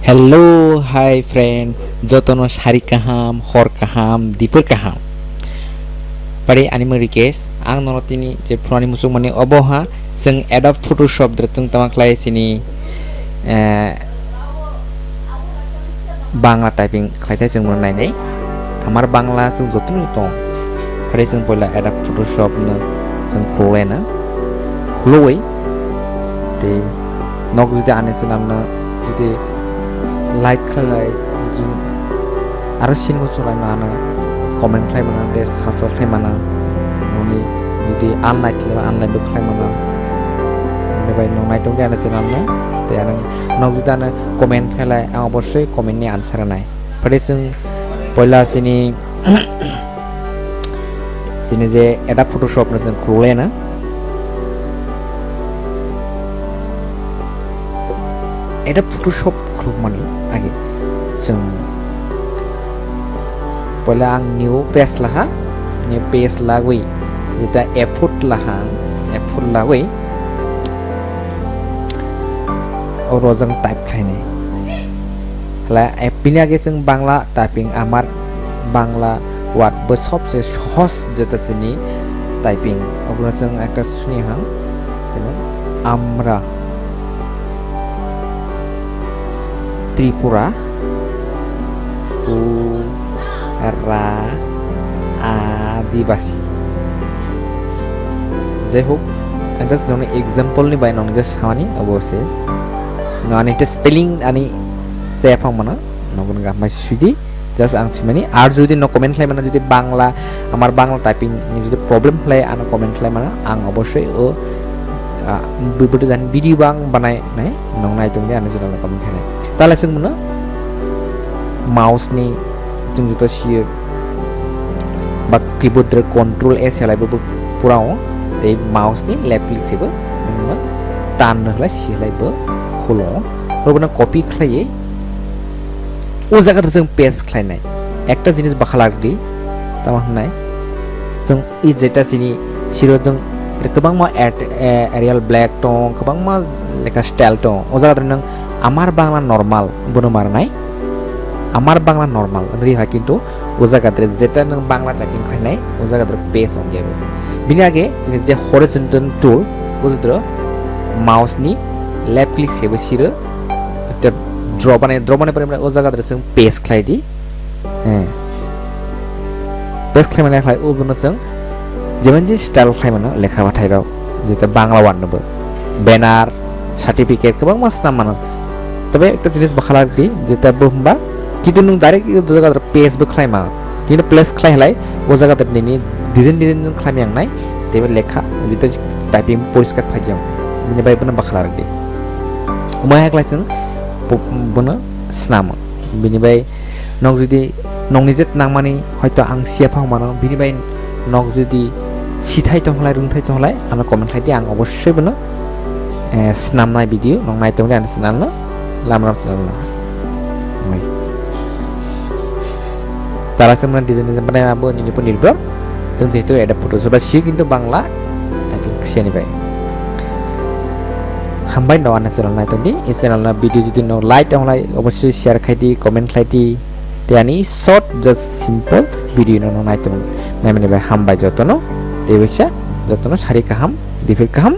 Hello, hi friend. Jotono sari kaham, hor kaham, dipur kaham. Pare anime request ang nonotini je prani musung mani oboha seng Adobe Photoshop dretung tamak lai sini Bangla typing khlaitai seng mon nai nei. Amar Bangla seng jotonu tong. Pare seng poila Adobe Photoshop na seng khole na. Khuloi te nok judi ane senam na judi like khalai aro sin musurai mana comment khai mana de subscribe khai mana noni judi unlike le unlike do khai mana ne bai nong nai tong de ana senam na te ana nok judi ana comment khalai ang obossoi comment ni answer nai pare sing poila sini sini je Adobe Photoshop na sing khule na Adobe Photoshop klub mani age sing pola ang new page laha new page lagui jeta effort lagui oro jang type khaine la app bini age sing bangla typing amar bangla word bo sobse সহজ যেটা চিনি typing ওগুলো song একটা শুনি হাং যেমন আমরা Tripura Ra Adibasi যাই হোক এটা ধরুন এক্সাম্পল নি বাই নন জাস্ট হানি অবশ্যই নন এটা স্পেলিং আনি সেফ মানে নগুন গামাই সুদি জাস্ট আং চিমানি আর যদি ন কমেন্ট লাই মানে যদি বাংলা আমার বাংলা টাইপিং নি যদি প্রবলেম লাই আন কমেন্ট লাই মানে আং অবশ্যই ও বিবৃতি জানি ভিডিও বাং বানাই নাই নং নাই তুমি আনি যেন কমেন্ট খাই তাহলে जों मोनो माउसनि जों जुतो सियो बा कीबोर्ड रे कंट्रोल एस हलाइबो पुराव ते माउसनि लेफ्ट क्लिक सेबो मोनो टान हला सिलाइबो खुलो होबना कपि खालायै ओ जायगा जों पेस्ट खालायनाय একটা জিনিস बाखालागदि तामा होननाय जों इ जेटा जिनि सिरो जों गोबां मा एरियल ब्लैक दं गोबां मा लेखा स्टाइल दं ओ जायगा नों আমার বাংলা নরমাল বনো মারনাই আমার বাংলা নরমাল রিহা কিন্তু ও জায়গাতে যেটা নং বাংলা টাইপিং খাইনাই ও জায়গাতে পেজ অন যাবে বিনি আগে যে হরিজন্টাল টুল ও যেটা মাউসনি লেফট ক্লিক সেবে সিরে একটা ড্র বানাই পরে ও জায়গাতে जों পেজ খাই দি হ্যাঁ পেজ খাই মানে খাই ও বনো जों যেমন যে স্টাইল খাই মানে লেখা পাঠাইরাও যেটা বাংলা ওয়ার্ডনবো ব্যানার সার্টিফিকেট গোबां মাস নাম মানে তবে একটা জিনিস বাখালাগদি যেটা বুমবা কিন্তু নং ডাইরেক্ট ও জায়গাতে পেজ বো খাইমা কিন্তু প্লেস খাইলাই ও জায়গাতে নিনি ডিজাইন जों খাইমি आंनाय তেবে লেখা যেটা টাইপিং পরিষ্কার ফাইজাম মানে বাই বনা বাখালাগদি উমায় একলাইছেন বনা স্নাম বিনি বাই নং যদি নংনি যে নাংমানি হয়তো আং সিয়াফাং মানো বিনি বাই নং যদি সিথাই তংলাই রুংথাই তংলাই আনা কমেন্ট খাইদি আং অবশ্যই বনা snamnai video nong nai tong dan channel no lamram channel no tara semana design banai abo ni pun nirbor जों যেহেতু এটা Photoshop ba sih কিন্তু বাংলা টাইপিং শিখনি ভাই হামবাই ন আনা channel nai tong di এই channel na video যদি no like onglai অবশ্যই শেয়ার খাইদি কমেন্ট খাইদি তেয়ানি short just simple video no nai tong nai mane ভাই হামবাই যতনো তেবেসা যতনো সারি কাহাম দিফির কাহাম